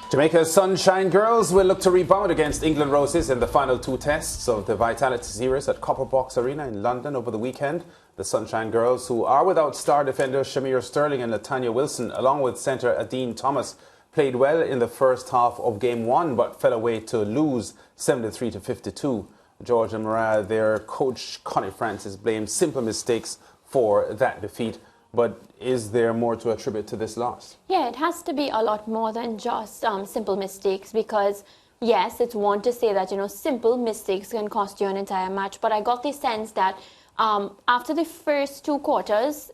Jamaica Sunshine Girls will look to rebound against England Roses in the final two tests of the Vitality series at Copper Box Arena in London over the weekend. The Sunshine Girls, who are without star defenders Shamir Sterling and Latanya Wilson, along with centre Adine Thomas, played well in the first half of Game 1 but fell away to lose 73-52. George and Mariah, their coach Connie Francis, blamed simple mistakes for that defeat. But is there more to attribute to this loss? Yeah, it has to be a lot more than just simple mistakes, because yes, it's one to say that, simple mistakes can cost you an entire match. But I got the sense that after the first two quarters,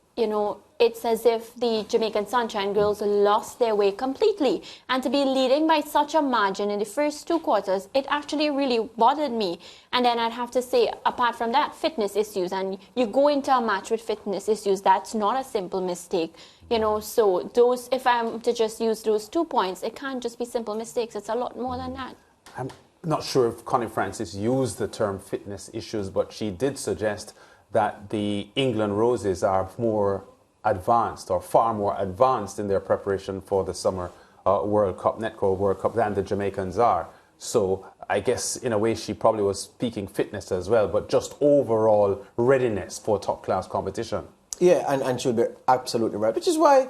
it's as if the Jamaican Sunshine Girls lost their way completely. And to be leading by such a margin in the first two quarters, it actually really bothered me. And then I'd have to say, apart from that, fitness issues. And you go into a match with fitness issues, that's not a simple mistake. So those, if I'm to just use those 2 points, it can't just be simple mistakes. It's a lot more than that. I'm not sure if Connie Francis used the term fitness issues, but she did suggest that the England Roses are more advanced, or far more advanced in their preparation for the summer World Cup, Netball World Cup, than the Jamaicans are. So I guess in a way she probably was speaking fitness as well, but just overall readiness for top-class competition. Yeah, and she'll be absolutely right, which is why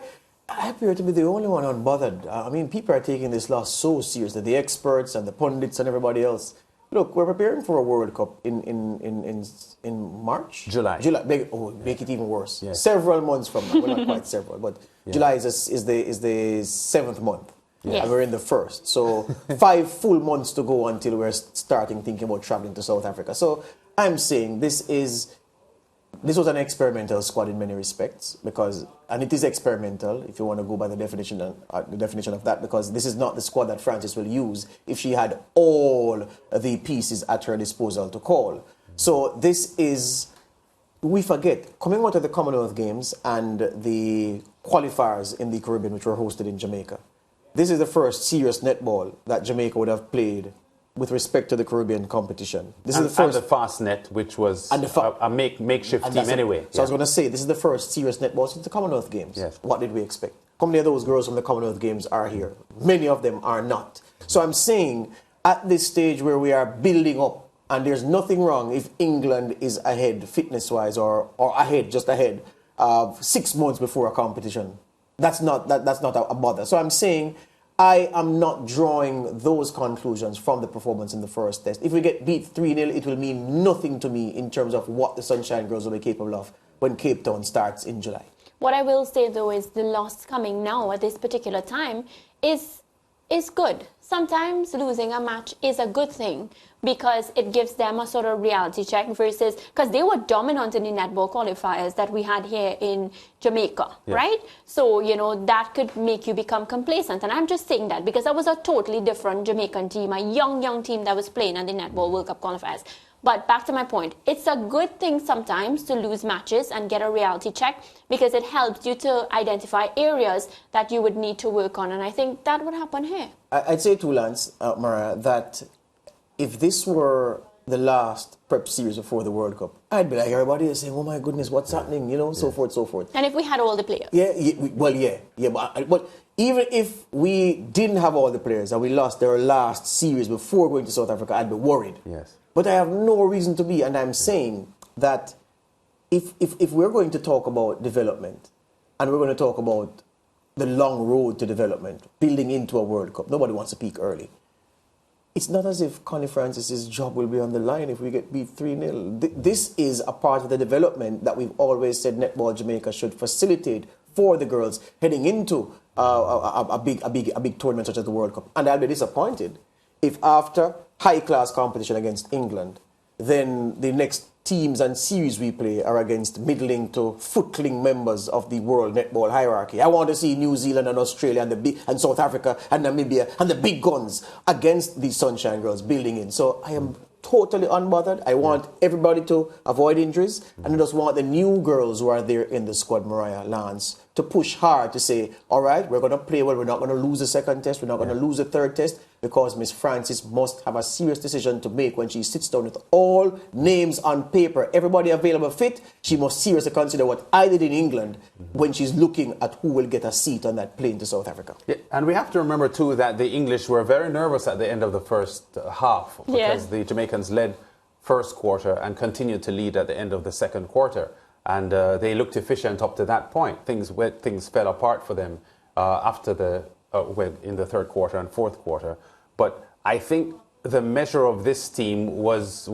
I appear to be the only one unbothered. I mean, people are taking this loss so seriously, the experts and the pundits and everybody else. Look, we're preparing for a World Cup in March? July. Make it even worse. Yes. Several months from now. Well, not quite several, but yeah. July is the 7th month. Yes. And we're in the 1st. So 5 full months to go until we're starting thinking about traveling to South Africa. So I'm saying this was an experimental squad in many respects, and it is experimental if you want to go by the definition of that, because this is not the squad that Francis will use if she had all the pieces at her disposal to call. So this is, we forget, coming out of the Commonwealth Games and the qualifiers in the Caribbean, which were hosted in Jamaica. This is the first serious netball that Jamaica would have played with respect to the Caribbean competition. This is the first. And the fast net, which was a makeshift team anyway. So I was going to say, this is the first serious netball since the Commonwealth Games. Yes. What did we expect? How many of those girls from the Commonwealth Games are here? Many of them are not. So I'm saying, at this stage where we are building up, and there's nothing wrong if England is ahead fitness-wise, or just ahead 6 months before a competition. That's not a bother. So I'm saying, I am not drawing those conclusions from the performance in the first test. If we get beat 3-0, it will mean nothing to me in terms of what the Sunshine Girls will be capable of when Cape Town starts in July. What I will say, though, is the loss coming now at this particular time is good. Sometimes losing a match is a good thing, because it gives them a sort of reality check versus, because they were dominant in the netball qualifiers that we had here in Jamaica, yes. Right? So, that could make you become complacent. And I'm just saying that because that was a totally different Jamaican team, a young team that was playing at the Netball World Cup qualifiers. But back to my point, it's a good thing sometimes to lose matches and get a reality check, because it helps you to identify areas that you would need to work on. And I think that would happen here. I'd say to Lance, Mariah, that if this were the last prep series before the World Cup, I'd be like everybody is saying, oh my goodness, what's happening, so forth, so forth. And if we had all the players. But even if we didn't have all the players and we lost their last series before going to South Africa, I'd be worried. Yes. But I have no reason to be, and I'm saying that if we're going to talk about development, and we're going to talk about the long road to development, building into a World Cup, nobody wants to peak early. It's not as if Connie Francis's job will be on the line if we get beat 3-0. This is a part of the development that we've always said Netball Jamaica should facilitate for the girls heading into a big tournament such as the World Cup. And I'll be disappointed if after high-class competition against England, then the next teams and series we play are against middling to footling members of the world netball hierarchy. I want to see New Zealand and Australia and South Africa and Namibia and the big guns against the Sunshine Girls building in. So I am totally unbothered. I want everybody to avoid injuries, and I just want the new girls who are there in the squad, Mariah, Lance, to push hard to say, all right, we're going to play well. We're not going to lose the second test. We're not going to lose the third test, because Miss Francis must have a serious decision to make when she sits down with all names on paper, everybody available fit. She must seriously consider what I did in England when she's looking at who will get a seat on that plane to South Africa. Yeah, and we have to remember, too, that the English were very nervous at the end of the first half, because the Jamaicans led first quarter and continued to lead at the end of the second quarter. And they looked efficient up to that point. Things fell apart for them after in the third quarter and fourth quarter. But I think the measure of this team was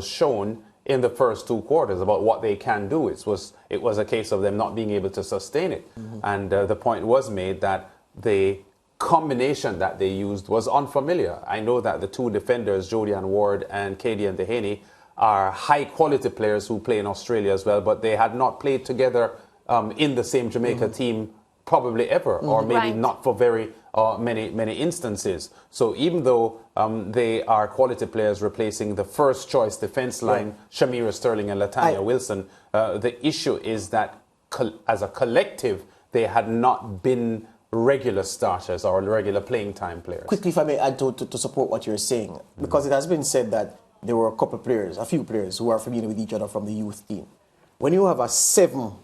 shown in the first two quarters about what they can do. It was a case of them not being able to sustain it. And the point was made that the combination that they used was unfamiliar. I know that the two defenders, Jodian Ward and Kadian Dehaney, are high-quality players who play in Australia as well, but they had not played together in the same Jamaica team probably ever, or maybe not for very many instances. So even though they are quality players replacing the first-choice defense line, Shamira Sterling and Latanya Wilson, the issue is that as a collective, they had not been regular starters or regular playing time players. Quickly, if I may add to support what you're saying, because it has been said that there were a few players who are familiar with each other from the youth team. When you have a seven-member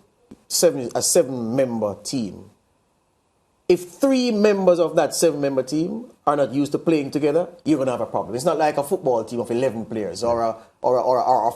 team, if 3 members of that 7-member team are not used to playing together, you're going to have a problem. It's not like a football team of 11 players or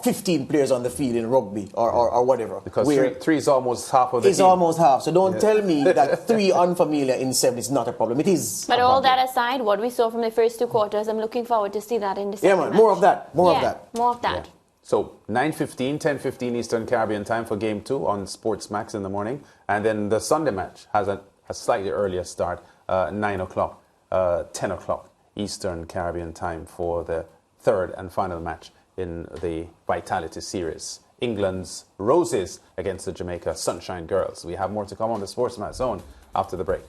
15 players on the field in rugby or whatever. Because 3 is almost half of the team. It's almost half. So don't tell me that 3 unfamiliar in 7 is not a problem. It is. But all that aside, what we saw from the first 2 quarters, I'm looking forward to see that in the second match. More of that. More of that. Yeah. So 9:15, 10:15 Eastern Caribbean time for Game 2 on SportsMax in the morning. And then the Sunday match has a slightly earlier start, 9 o'clock, 10 o'clock Eastern Caribbean time for the third and final match in the Vitality series. England's Roses against the Jamaica Sunshine Girls. We have more to come on the SportsMax Zone after the break.